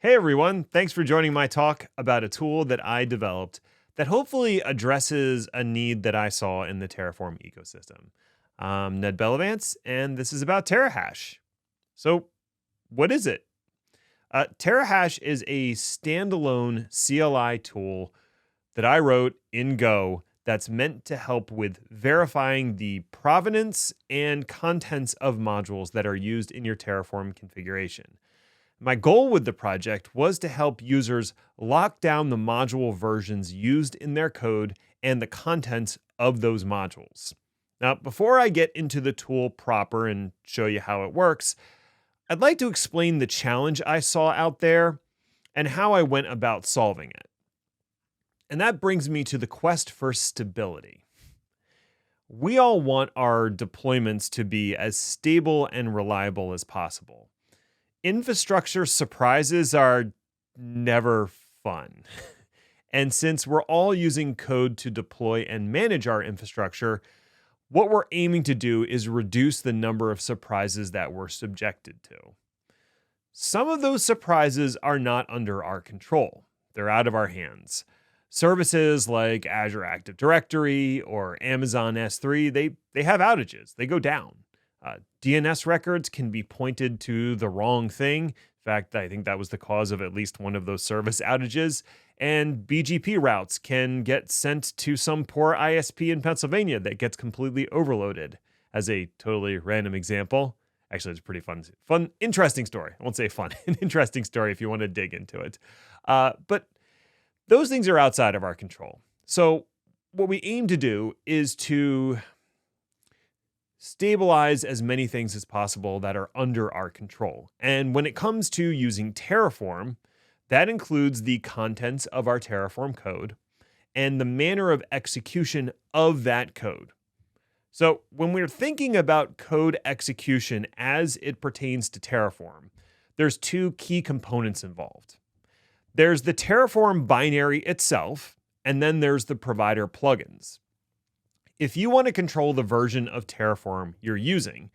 Hey everyone, thanks for joining my talk about a tool that I developed that hopefully addresses a need that I saw in the Terraform ecosystem. I'm Ned Bellavance, and this is about TerraHash. So, what is it? TerraHash is a standalone CLI tool that I wrote in Go that's meant to help with verifying the provenance and contents of modules that are used in your Terraform configuration. My goal with the project was to help users lock down the module versions used in their code and the contents of those modules. Now, before I get into the tool proper and show you how it works, I'd like to explain the challenge I saw out there and how I went about solving it. And that brings me to the quest for stability. We all want our deployments to be as stable and reliable as possible. Infrastructure surprises are never fun. And since we're all using code to deploy and manage our infrastructure, what we're aiming to do is reduce the number of surprises that we're subjected to. Some of those surprises are not under our control. They're out of our hands. Services like Azure Active Directory or Amazon S3, they have outages. They go down. DNS records can be pointed to the wrong thing. In fact, I think that was the cause of at least one of those service outages. And BGP routes can get sent to some poor ISP in Pennsylvania that gets completely overloaded. As a totally random example, actually, it's a pretty fun, interesting story. I won't say fun, an interesting story if you want to dig into it. But those things are outside of our control. So what we aim to do is to stabilize as many things as possible that are under our control. And when it comes to using Terraform, that includes the contents of our Terraform code and the manner of execution of that code. So when we're thinking about code execution as it pertains to Terraform, there's two key components involved. There's the Terraform binary itself, and then there's the provider plugins. If you want to control the version of Terraform you're using,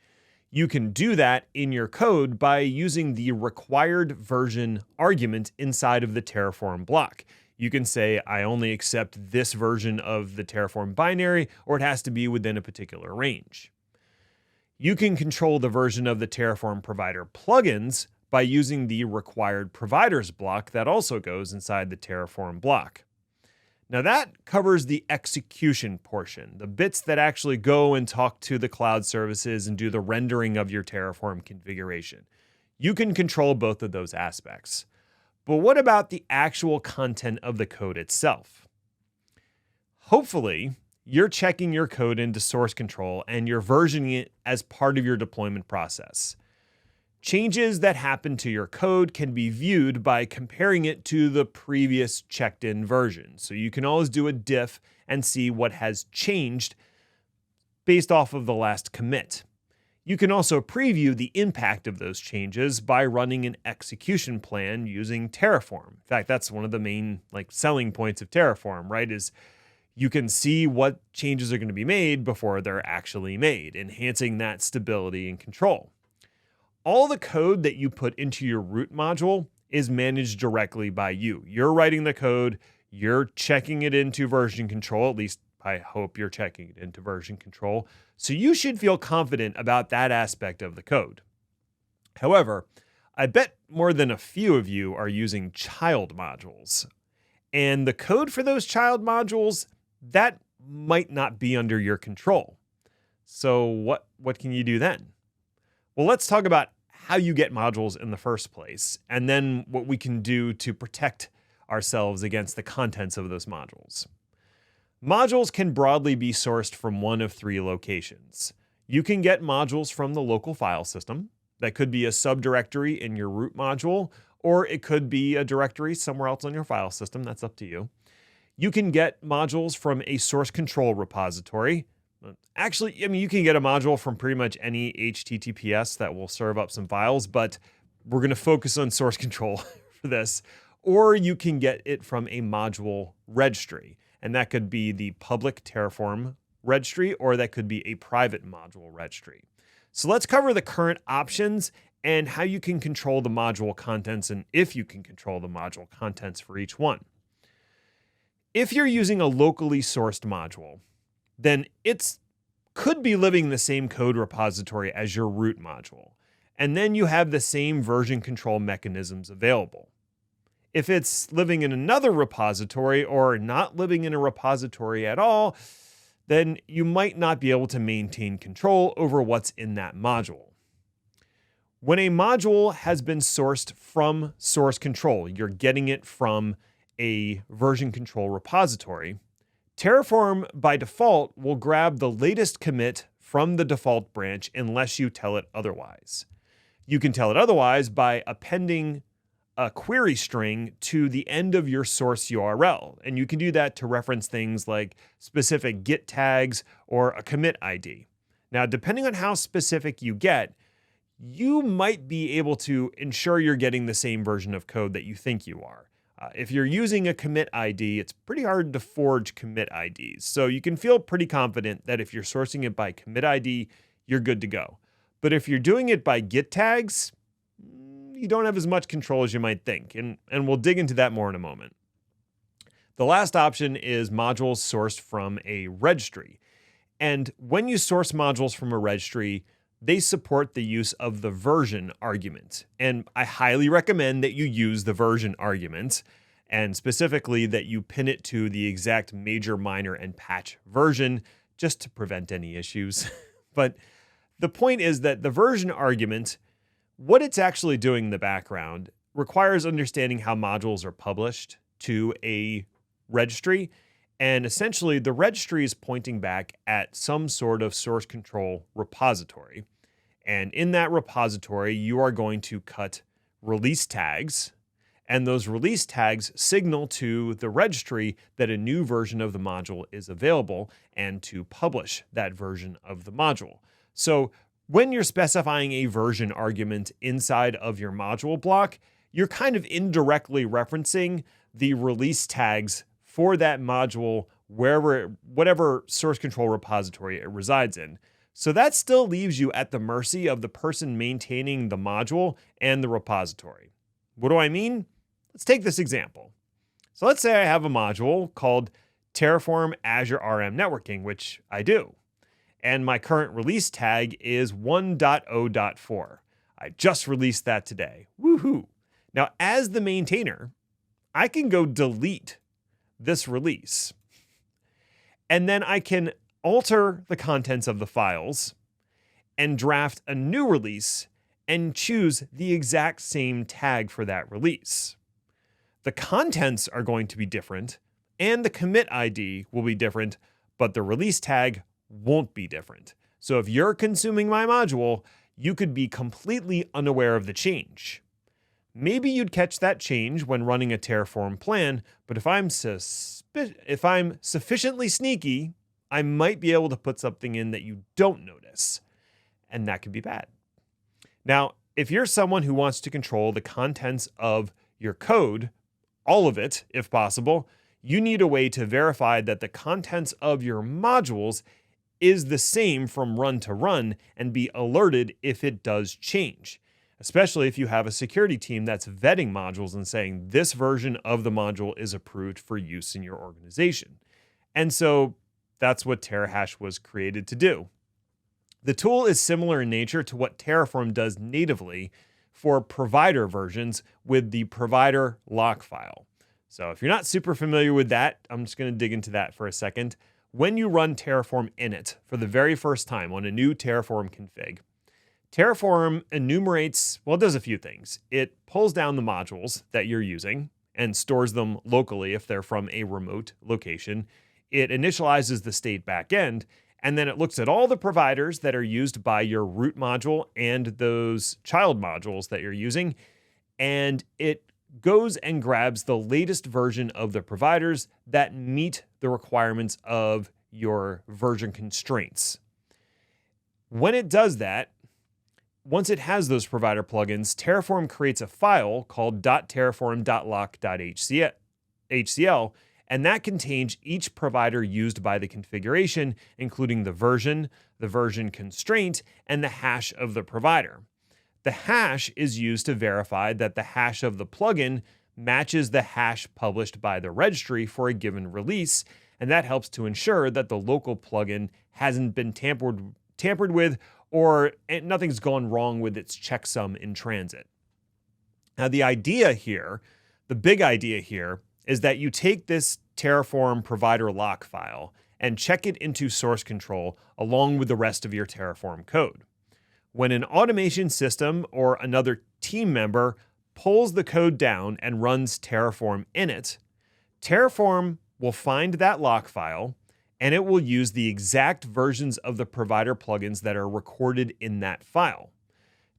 you can do that in your code by using the required version argument inside of the Terraform block. You can say, I only accept this version of the Terraform binary, or it has to be within a particular range. You can control the version of the Terraform provider plugins by using the required providers block that also goes inside the Terraform block. Now that covers the execution portion, the bits that actually go and talk to the cloud services and do the rendering of your Terraform configuration. You can control both of those aspects. But what about the actual content of the code itself? Hopefully, you're checking your code into source control and you're versioning it as part of your deployment process. Changes that happen to your code can be viewed by comparing it to the previous checked-in version. So you can always do a diff and see what has changed based off of the last commit. You can also preview the impact of those changes by running an execution plan using Terraform. In fact, that's one of the main selling points of Terraform, right? Is you can see what changes are going to be made before they're actually made, enhancing that stability and control. All the code that you put into your root module is managed directly by you. You're writing the code, you're checking it into version control, at least I hope you're checking it into version control. So you should feel confident about that aspect of the code. However, I bet more than a few of you are using child modules. And the code for those child modules, that might not be under your control. So what can you do then? Well, let's talk about how you get modules in the first place, and then what we can do to protect ourselves against the contents of those modules. Modules can broadly be sourced from one of three locations. You can get modules from the local file system. That could be a subdirectory in your root module, or it could be a directory somewhere else on your file system. That's up to you. You can get modules from a source control repository. Actually, you can get a module from pretty much any HTTPS that will serve up some files, but we're going to focus on source control for this. Or you can get it from a module registry, and that could be the public Terraform registry, or that could be a private module registry. So let's cover the current options and how you can control the module contents and if you can control the module contents for each one. If you're using a locally sourced module, then it could be living in the same code repository as your root module, and then you have the same version control mechanisms available. If it's living in another repository or not living in a repository at all, then you might not be able to maintain control over what's in that module. When a module has been sourced from source control, you're getting it from a version control repository, Terraform by default will grab the latest commit from the default branch unless you tell it otherwise. You can tell it otherwise by appending a query string to the end of your source URL. And you can do that to reference things like specific Git tags or a commit ID. Now, depending on how specific you get, you might be able to ensure you're getting the same version of code that you think you are. If you're using a commit ID, it's pretty hard to forge commit IDs. So you can feel pretty confident that if you're sourcing it by commit ID, you're good to go. But if you're doing it by Git tags, you don't have as much control as you might think. And we'll dig into that more in a moment. The last option is modules sourced from a registry. And when you source modules from a registry, they support the use of the version argument. And I highly recommend that you use the version argument, and specifically that you pin it to the exact major, minor, and patch version just to prevent any issues. But the point is that the version argument, what it's actually doing in the background, requires understanding how modules are published to a registry. And essentially, the registry is pointing back at some sort of source control repository. And in that repository, you are going to cut release tags. And those release tags signal to the registry that a new version of the module is available and to publish that version of the module. So when you're specifying a version argument inside of your module block, you're kind of indirectly referencing the release tags for that module whatever source control repository it resides in. So that still leaves you at the mercy of the person maintaining the module and the repository. What do I mean? Let's take this example. So let's say I have a module called Terraform Azure RM Networking, which I do. And my current release tag is 1.0.4. I just released that today. Woohoo! Now, as the maintainer, I can go delete this release. And then I can alter the contents of the files and draft a new release and choose the exact same tag for that release. The contents are going to be different and the commit ID will be different, but the release tag won't be different. So if you're consuming my module, you could be completely unaware of the change. Maybe you'd catch that change when running a Terraform plan, but if I'm sufficiently sneaky, I might be able to put something in that you don't notice, and that could be bad. Now, if you're someone who wants to control the contents of your code, all of it, if possible, you need a way to verify that the contents of your modules is the same from run to run and be alerted if it does change, especially if you have a security team that's vetting modules and saying this version of the module is approved for use in your organization. And so that's what TerraHash was created to do. The tool is similar in nature to what Terraform does natively for provider versions with the provider lock file. So if you're not super familiar with that, I'm just going to dig into that for a second. When you run Terraform init for the very first time on a new Terraform config, Terraform enumerates, well, it does a few things. It pulls down the modules that you're using and stores them locally if they're from a remote location. It initializes the state backend, and then it looks at all the providers that are used by your root module and those child modules that you're using, and it goes and grabs the latest version of the providers that meet the requirements of your version constraints. When it does that, once it has those provider plugins, Terraform creates a file called .terraform.lock.hcl, and that contains each provider used by the configuration, including the version constraint, and the hash of the provider. The hash is used to verify that the hash of the plugin matches the hash published by the registry for a given release, and that helps to ensure that the local plugin hasn't been tampered with or nothing's gone wrong with its checksum in transit. Now, the big idea here, is that you take this Terraform provider lock file and check it into source control along with the rest of your Terraform code. When an automation system or another team member pulls the code down and runs Terraform in it, Terraform will find that lock file and it will use the exact versions of the provider plugins that are recorded in that file.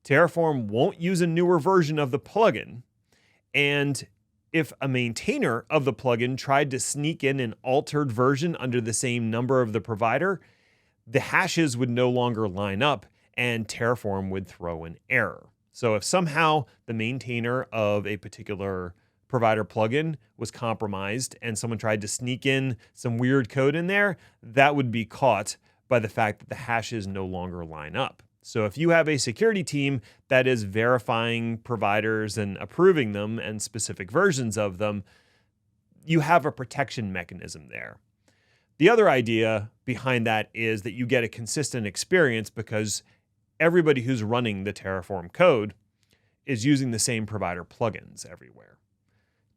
Terraform won't use a newer version of the plugin, and if a maintainer of the plugin tried to sneak in an altered version under the same number of the provider, the hashes would no longer line up and Terraform would throw an error. So if somehow the maintainer of a particular provider plugin was compromised and someone tried to sneak in some weird code in there, that would be caught by the fact that the hashes no longer line up. So if you have a security team that is verifying providers and approving them and specific versions of them, you have a protection mechanism there. The other idea behind that is that you get a consistent experience because everybody who's running the Terraform code is using the same provider plugins everywhere.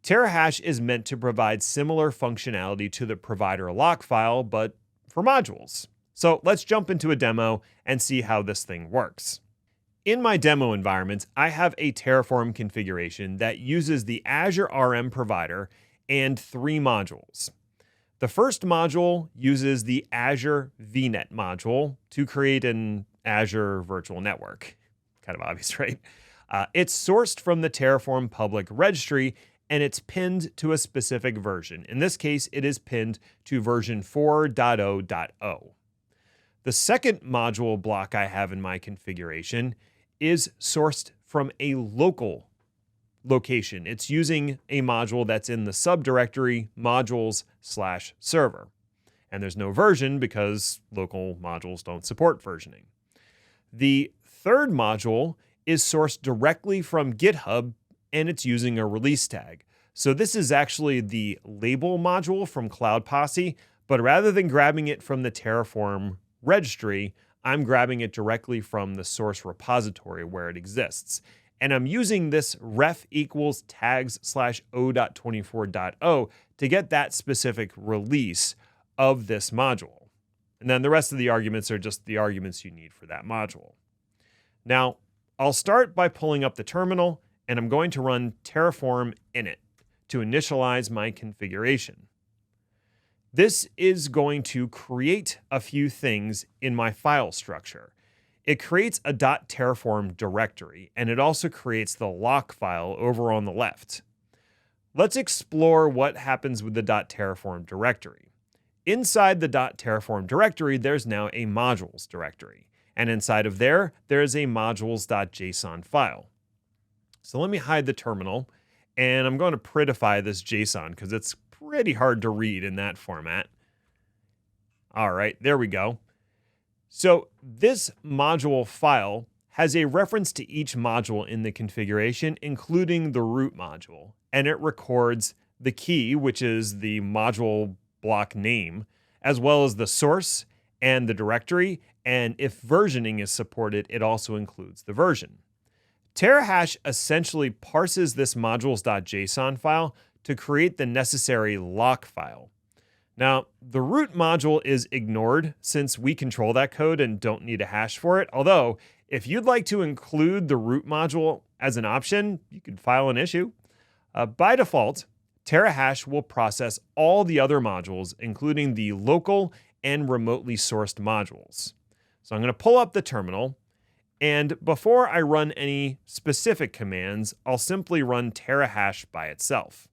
TerraHash is meant to provide similar functionality to the provider lock file, but for modules. So let's jump into a demo and see how this thing works. In my demo environment, I have a Terraform configuration that uses the Azure RM provider and 3 modules. The first module uses the Azure VNet module to create an Azure virtual network. Kind of obvious, right? It's sourced from the Terraform public registry, and it's pinned to a specific version. In this case, it is pinned to version 4.0.0. The second module block I have in my configuration is sourced from a local location. It's using a module that's in the subdirectory modules/server. And there's no version because local modules don't support versioning. The third module is sourced directly from GitHub, and it's using a release tag. So this is actually the label module from Cloud Posse, but rather than grabbing it from the Terraform registry, I'm grabbing it directly from the source repository where it exists. And I'm using this ref equals tags/o.24.0 to get that specific release of this module. And then the rest of the arguments are just the arguments you need for that module. Now, I'll start by pulling up the terminal, and I'm going to run Terraform init to initialize my configuration. This is going to create a few things in my file structure. It creates a .terraform directory, and it also creates the lock file over on the left. Let's explore what happens with the .terraform directory. Inside the .terraform directory, there's now a modules directory, and inside of there is a modules.json file. So let me hide the terminal, and I'm going to prettify this JSON because it's pretty hard to read in that format. All right, there we go. So this module file has a reference to each module in the configuration, including the root module, and it records the key, which is the module block name, as well as the source and the directory, and if versioning is supported, it also includes the version. TerraHash essentially parses this modules.json file to create the necessary lock file. Now, the root module is ignored since we control that code and don't need a hash for it. Although, if you'd like to include the root module as an option, you could file an issue. By default, TerraHash will process all the other modules, including the local and remotely sourced modules. So I'm going to pull up the terminal, and before I run any specific commands, I'll simply run TerraHash by itself.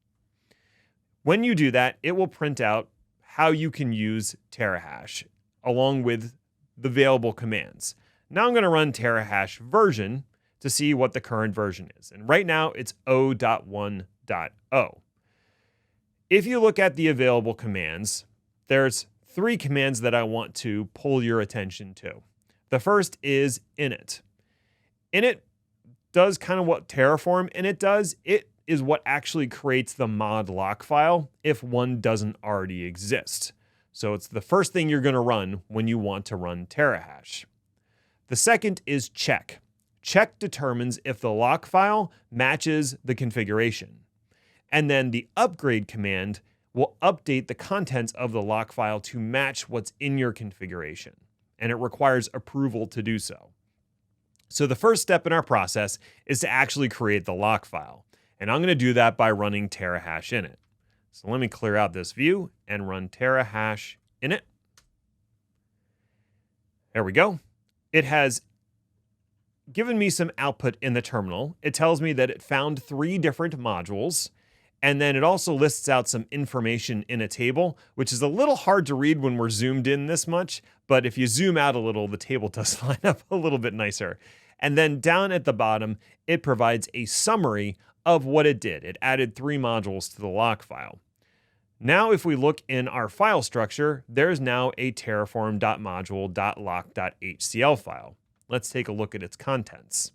When you do that, it will print out how you can use TerraHash along with the available commands. Now I'm going to run TerraHash version to see what the current version is. And right now it's 0.1.0. If you look at the available commands, there's 3 commands that I want to pull your attention to. The first is init. Init does kind of what Terraform init does. It is what actually creates the mod lock file if one doesn't already exist. So it's the first thing you're going to run when you want to run TerraHash. The second is check. Check determines if the lock file matches the configuration. And then the upgrade command will update the contents of the lock file to match what's in your configuration. And it requires approval to do so. So the first step in our process is to actually create the lock file. And I'm going to do that by running TerraHash init. So let me clear out this view and run TerraHash init. There we go. It has given me some output in the terminal. It tells me that it found 3 different modules. And then it also lists out some information in a table, which is a little hard to read when we're zoomed in this much. But if you zoom out a little, the table does line up a little bit nicer. And then down at the bottom, it provides a summary of what it did. It added 3 modules to the lock file. Now, if we look in our file structure, there's now a terraform.module.lock.hcl file. Let's take a look at its contents.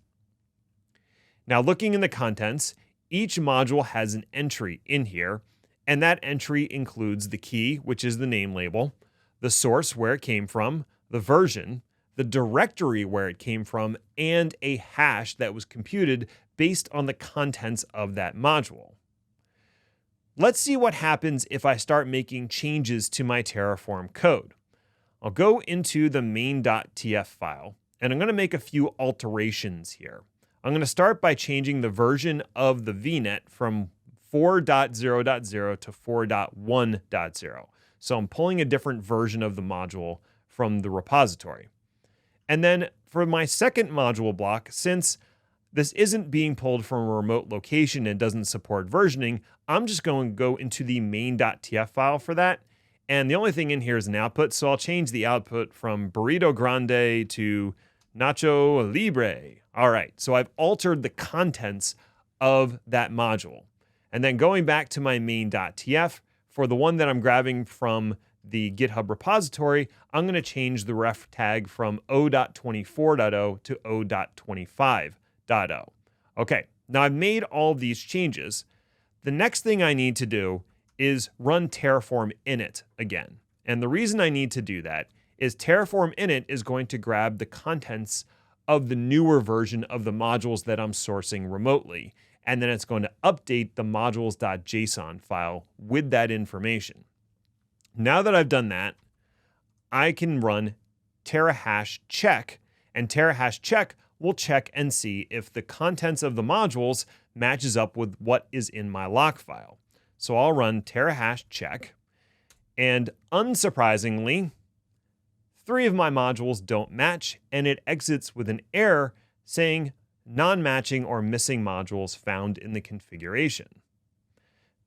Now, looking in the contents, each module has an entry in here, and that entry includes the key, which is the name label, the source where it came from, the version, the directory where it came from, and a hash that was computed based on the contents of that module. Let's see what happens if I start making changes to my Terraform code. I'll go into the main.tf file, and I'm going to make a few alterations here. I'm going to start by changing the version of the VNet from 4.0.0 to 4.1.0. So I'm pulling a different version of the module from the repository. And then for my second module block, since this isn't being pulled from a remote location and doesn't support versioning, I'm just going to go into the main.tf file for that. And the only thing in here is an output, so I'll change the output from Burrito Grande to Nacho Libre. All right, so I've altered the contents of that module. And then going back to my main.tf, for the one that I'm grabbing from the GitHub repository, I'm going to change the ref tag from o.24.0 to o.25.0. Okay, now I've made all of these changes. The next thing I need to do is run Terraform init again. And the reason I need to do that is Terraform init is going to grab the contents of the newer version of the modules that I'm sourcing remotely. And then it's going to update the modules.json file with that information. Now that I've done that, I can run TerraHash check, and TerraHash check will check and see if the contents of the modules matches up with what is in my lock file. So I'll run TerraHash check, and unsurprisingly, 3 of my modules don't match, and it exits with an error saying non-matching or missing modules found in the configuration.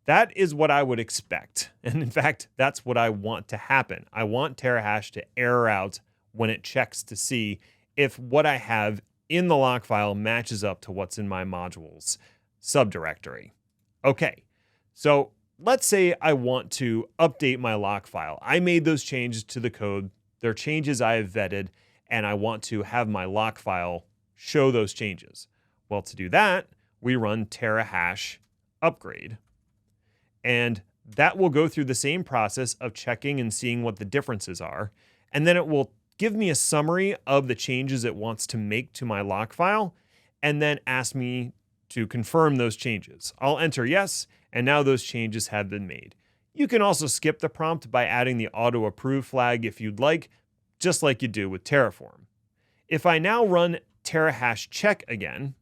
That is what I would expect. And in fact, that's what I want to happen. I want TerraHash to error out when it checks to see if what I have in the lock file matches up to what's in my modules subdirectory. Okay, so let's say I want to update my lock file. I made those changes to the code. They're changes I have vetted, and I want to have my lock file show those changes. Well, to do that, we run TerraHash upgrade. And that will go through the same process of checking and seeing what the differences are. And then it will give me a summary of the changes it wants to make to my lock file, and then ask me to confirm those changes. I'll enter yes, and now those changes have been made. You can also skip the prompt by adding the auto approve flag if you'd like, just like you do with Terraform. If I now run TerraHash check again,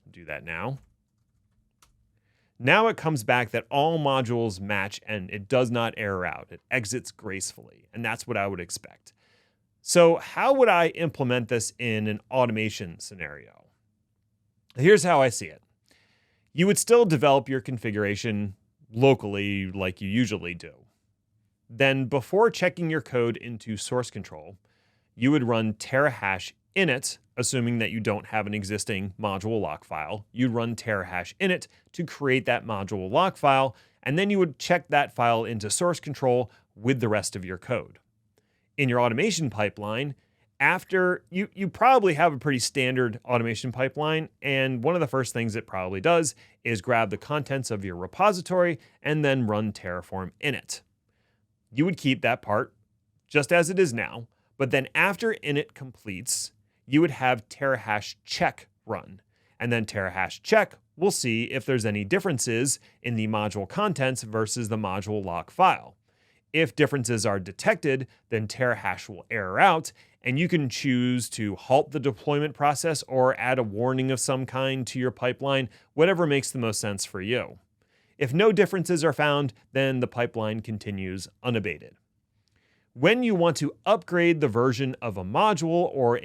I'll do that now. Now it comes back that all modules match and it does not error out. It exits gracefully, and that's what I would expect. So how would I implement this in an automation scenario? Here's how I see it. You would still develop your configuration locally like you usually do. Then before checking your code into source control, you would run TerraHash init, assuming that you don't have an existing module lock file. You'd run TerraHash init to create that module lock file, and then you would check that file into source control with the rest of your code. In your automation pipeline, After you probably have a pretty standard automation pipeline, and one of the first things it probably does is grab the contents of your repository and then run Terraform in it. You would keep that part just as it is now, but then after init completes, you would have TerraHash check run, and then TerraHash check will see if there's any differences in the module contents versus the module lock file. If differences are detected, then TerraHash will error out, and you can choose to halt the deployment process or add a warning of some kind to your pipeline, whatever makes the most sense for you. If no differences are found, then the pipeline continues unabated. When you want to upgrade the version of a module or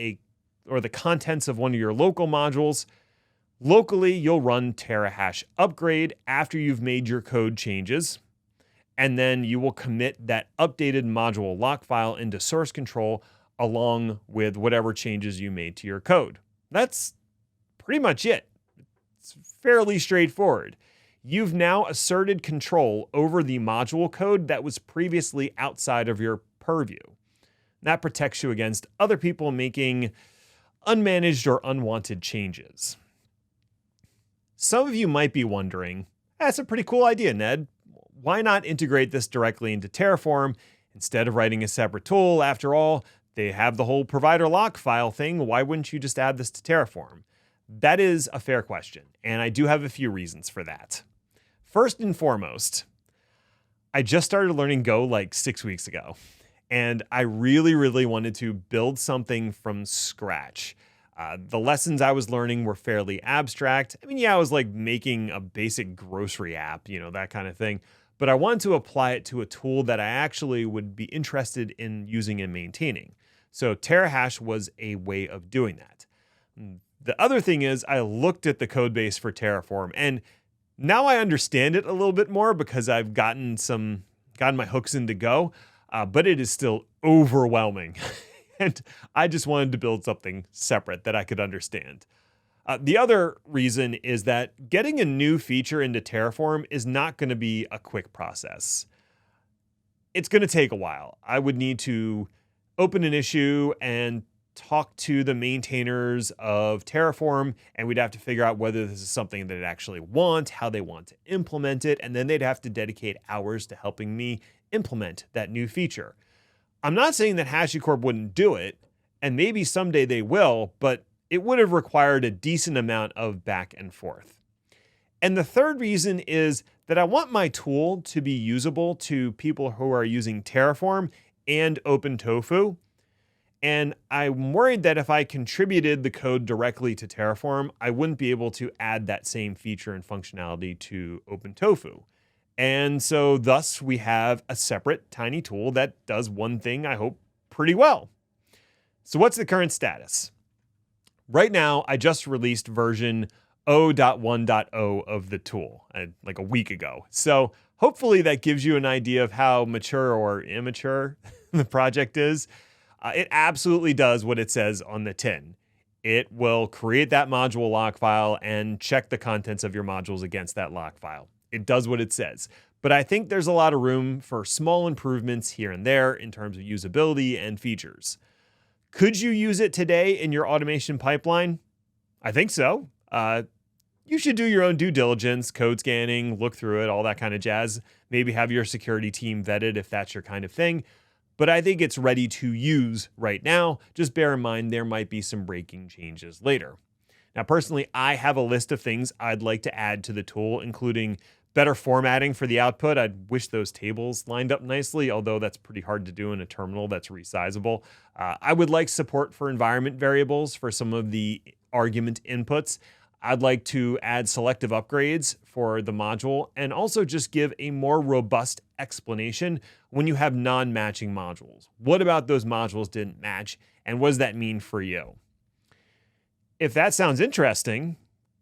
the contents of one of your local modules, locally you'll run TerraHash upgrade after you've made your code changes, and then you will commit that updated module lock file into source control along with whatever changes you made to your code. That's pretty much it. It's fairly straightforward. You've now asserted control over the module code that was previously outside of your purview. That protects you against other people making unmanaged or unwanted changes. Some of you might be wondering, that's a pretty cool idea, Ned. Why not integrate this directly into Terraform instead of writing a separate tool? After all, they have the whole provider lock file thing. Why wouldn't you just add this to Terraform? That is a fair question, and I do have a few reasons for that. First and foremost, I just started learning Go like 6 weeks ago, and I really wanted to build something from scratch. The lessons I was learning were fairly abstract. I mean, yeah, I was like making a basic grocery app, that kind of thing. But I wanted to apply it to a tool that I actually would be interested in using and maintaining. So TerraHash was a way of doing that. The other thing is I looked at the code base for Terraform, and now I understand it a little bit more because I've gotten my hooks into Go, but it is still overwhelming. And I just wanted to build something separate that I could understand. The other reason is that getting a new feature into Terraform is not going to be a quick process. It's going to take a while. I would need to open an issue and talk to the maintainers of Terraform, and we'd have to figure out whether this is something that they actually want, how they want to implement it, and then they'd have to dedicate hours to helping me implement that new feature. I'm not saying that HashiCorp wouldn't do it, and maybe someday they will, but it would have required a decent amount of back and forth. And the third reason is that I want my tool to be usable to people who are using Terraform and OpenTofu. And I'm worried that if I contributed the code directly to Terraform, I wouldn't be able to add that same feature and functionality to OpenTofu. And so thus we have a separate tiny tool that does one thing, I hope, pretty well. So what's the current status? Right now, I just released version 0.1.0 of the tool, like a week ago. So hopefully that gives you an idea of how mature or immature the project is. It absolutely does what it says on the tin. It will create that module lock file and check the contents of your modules against that lock file. It does what it says. But I think there's a lot of room for small improvements here and there in terms of usability and features. Could you use it today in your automation pipeline? I think so. You should do your own due diligence, code scanning, look through it, all that kind of jazz. Maybe have your security team vetted if that's your kind of thing. But I think it's ready to use right now. Just bear in mind there might be some breaking changes later. Now, personally, I have a list of things I'd like to add to the tool, including better formatting for the output. I'd wish those tables lined up nicely, although that's pretty hard to do in a terminal that's resizable. I would like support for environment variables for some of the argument inputs. I'd like to add selective upgrades for the module and also just give a more robust explanation when you have non-matching modules. What about those modules didn't match, and what does that mean for you? If that sounds interesting,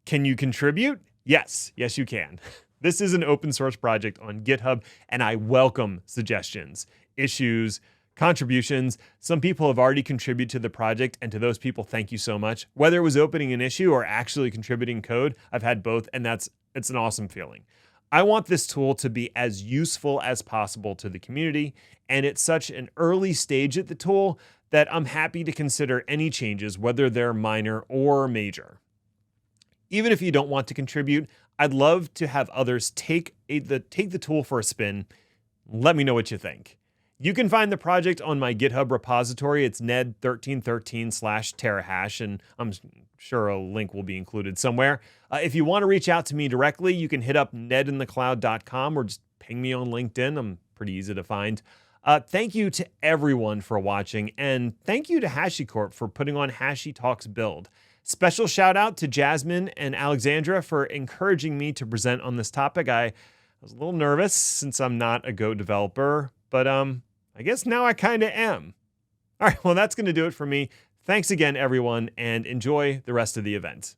can you contribute? Yes, you can. This is an open source project on GitHub, and I welcome suggestions, issues, contributions. Some people have already contributed to the project, and to those people, thank you so much. Whether it was opening an issue or actually contributing code, I've had both, and it's an awesome feeling. I want this tool to be as useful as possible to the community, and it's such an early stage at the tool that I'm happy to consider any changes, whether they're minor or major. Even if you don't want to contribute, I'd love to have others take the tool for a spin. Let me know what you think. You can find the project on my GitHub repository. It's ned1313/TerraHash, and I'm sure a link will be included somewhere. If you want to reach out to me directly, you can hit up nedinthecloud.com or just ping me on LinkedIn. I'm pretty easy to find. Thank you to everyone for watching, and thank you to HashiCorp for putting on HashiTalks Build. Special shout out to Jasmine and Alexandra for encouraging me to present on this topic. I was a little nervous since I'm not a Go developer, but I guess now I kind of am. All right, well, that's going to do it for me. Thanks again, everyone, and enjoy the rest of the event.